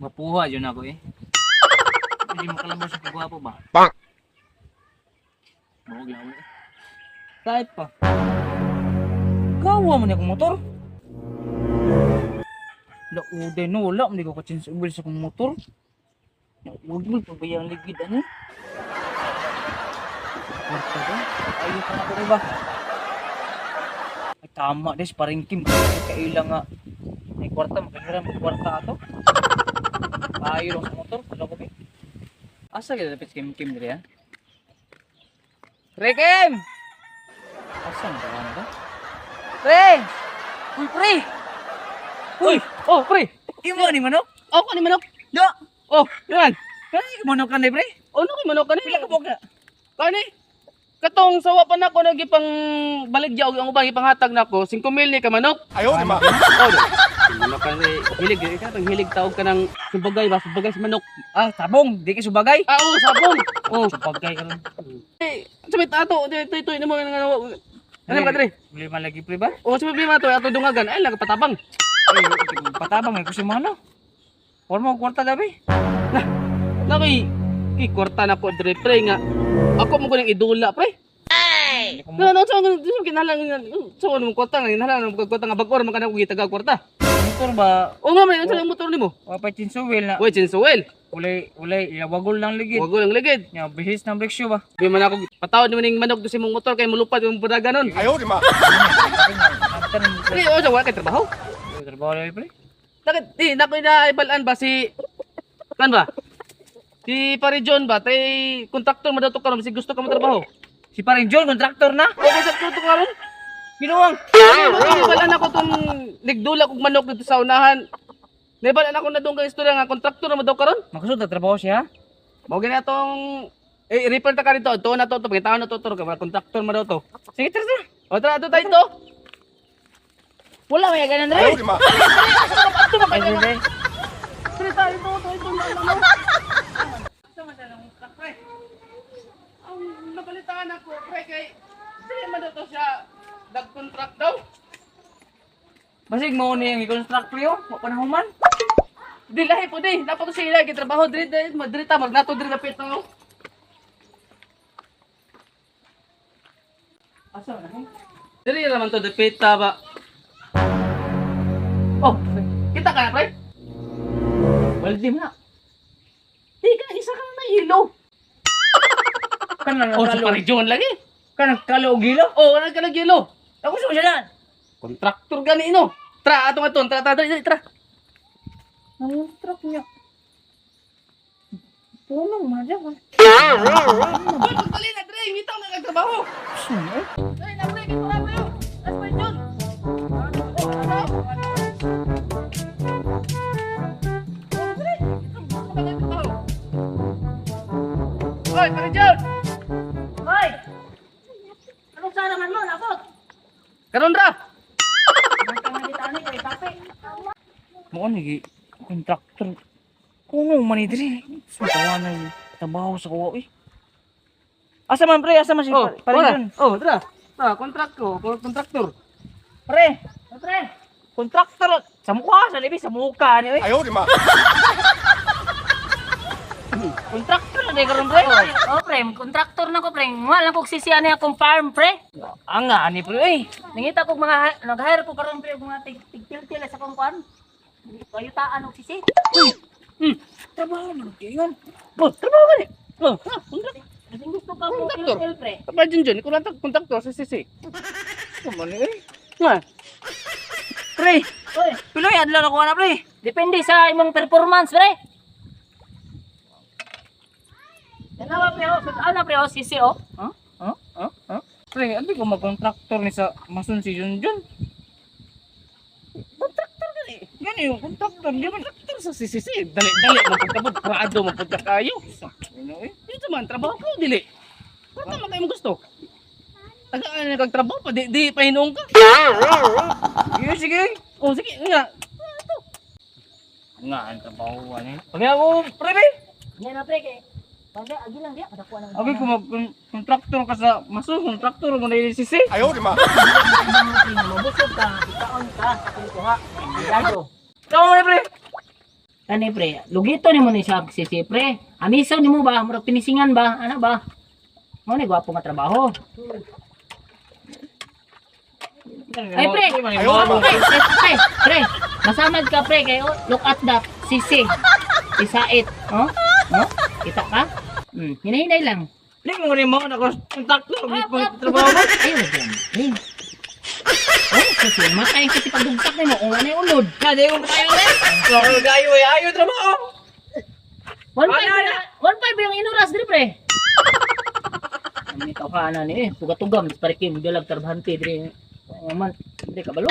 Mapuha yun ako eh. Hindi makalabas sa kagwapo ba? Bang! Mawag lang eh. Kahit pa. Gawa mo niya kong motor. Lauday no, wala. Hindi ko ka-change oil sa kong motor. Huwag mo, pabayang ligid ano. Kwarta ko. Ayos na ako diba? Ay tama des, paring Kim. Kailang nga. May kwarta, magkakaroon ng kwarta ato. Ayaw lang sa motor. Wala ko ba? Asa kita dapat Kim diri ha? Pre Kim! Asan ba ano ba? Pre! Uy pre! Uy! Oh pre! Imo ni manok? Oh, kani manok. Da! Oh, yan. Kani manok kan pre? Ano kay manok kani? Pila ka buok na? Kani. Katong sawa pa nako nagipang baligya og ang ubang ipanghatag nako 5 mil ni ka manok. Ayaw, di ba? Oh. Manok kani hilig ka tang hilig taog ka ng subagay ba subagay sa manok. Ah, sabong! Di ka subagay? Ah, oh, sabong. Oh. Subagay ka rin. Eh, sabi tato, ito namo nga. Ano ba kadre? Bili man lagi pre ba? Oh, sabi bi mato ato dungagan ay lang patabang. Ay, patabang ay kusimano. Forma ko kwarta gabi. Naki kwarta na ko dire pre nga. Ako mo kuning idula pre. Ay! No, so kinahanglan so ano mo kwarta nga kinahanglan mo kwarta nga bag-or man kana ko gitagag kwarta. Motor ba? O nga man, ano motor nimo? Wapay tinsuwil na. Uy, Chinsuel. Ulay, wagol lang ligid. Wag lang ligid. Nya bihis ng brake shoe ba? Di man ako patawad naman yung manok do sa imong motor kay mulupad yung padaga nun. Ayaw, di ba? Di, o sa wala kay trabaho. Trabaho lang pre. Bakit di nako na ibalaan ba si kan ba? Si Pare John ba tay kontraktor mo daw to karon si gusto ka mo trabaho. Si paring John kontraktor na. Okay sa tuto karon. Binuwang. Ibalaan ako tong nigdula kog manok dito sa unahan. Ibalaan ako na dong kay istorya nga kontraktor mo daw karon. Makusud na trabaho siya. Mao gani atong refer ta ka dito. To na to pagitaon na to ka kontraktor mo daw to. Sige, tara. O tara ato tayo to. Wala may ganun Ayaw, rin. di ba? Ay, hindi. Pre tayo to ano. Ang nabalitaan ako, pre, kay sila man daw to siya nag-contract daw. Basig mo ni ang i-construct yo. Wa panahuman. Di lahi po di, dapat to sila gitrabaho diri ta magnato diri dapit no. Asa na? Diri naman to dapit ta ba. Oh, kita ka na pre? Waldi mo na. Di ka isa ka na hilo. Kanang Oh, sa kalo. region lagi. Kanang kalo og gilo. Oh, wala ka lagi hilo. Ako siya na. Kontraktor gani no. Tra atong aton, tra diri tra. Ang truck niya. Punong madya ba? Dali na dre, bitaw na nagtrabaho. Sino eh? Dali na pre, dito na tayo. Let's play John. Hoy, Pare John! Hoy! Anong sana man mo? Napot! Karon ra! Ang tangalitani kay Pape. Mo ni kontraktor. Kuno man ni diri. Sumpawa na trabaho sa kuwa eh. Asa man pre, asa man si Oh, paring wala. John? Oh, tara. Ah, kontrak ko, kontraktor. Pre, Pre! kontraktor sa mukha, sa libi sa mukha ni eh. Ayaw, di ba? Kontraktor na di karon pre. Oh, pre, kontraktor na ko, pre. Wala kong sisiyan niya akong farm, pre. Ang nga ani pre eh. Nangita ko mga, nag-hire ko karon pre, mga tigtil-til sa kong kwan. Kayutaan og sisi. Trabaho man kayon. Oh, trabaho ka ni. Oh, kontrak. Kasi gusto ka mo Kontraktor. tigtil, pre. Papa Junjun, ikaw lang kontraktor sa sisi. Kuman ni eh. Nga. Pre, Hoy, piloy adlaw na ko na pre. depende sa imong performance, pre. Dalawa, pre, oh. Ano, pre, oh, sisi, oh. Pre, ano ko mag-kontraktor ni sa masun si Junjun? Kontraktor gani. Gani yung kontraktor, di man Kontraktor sa sisi. Dali magpagkabot, prado magpagka kayo. ano eh. Dito man, trabaho ko, dili. Kung tama kayo mo gusto. Tagaan na kagtrabaho pa, di pahinong ka. Sige, sige. Oh, sige, nga. Nga, ang trabaho ani. Pag ako, pre, Yan na, pre, kay. Bagay, agi lang diya. Kadakuha ng abi ko mag-kontraktor ka sa masun, kontraktor mo na yung sisi. Ayaw, di ba? mabusog ka, ikaon ka, sa kung kuha. Gado. Tama mo na, pre. Kani pre, lugito ni mo ni siya sisi pre. Amiso ni mo ba? Murag pinisingan ba? Ano ba? Mo ni gwapo nga trabaho. Ay pre, pre, masamad ka pre kayo. Look at that, sisi. Isait, oh? Oh? Kita ka? Hinay-hinay lang. Hindi mo rin mo, kontakto, Trabaho mo? Ayun na dyan. Ayun. Oh, kasi makain kasi pagdugtak na mo. Kung ano yung ulod. Hindi ko tayo ulit. Gayo ay ayo trabaho. 1.5 yung inuras, di pre. Ang ikaw ka na ni, tuga-tugam, parikim, dalag tarbahante, di. Hindi ka balo.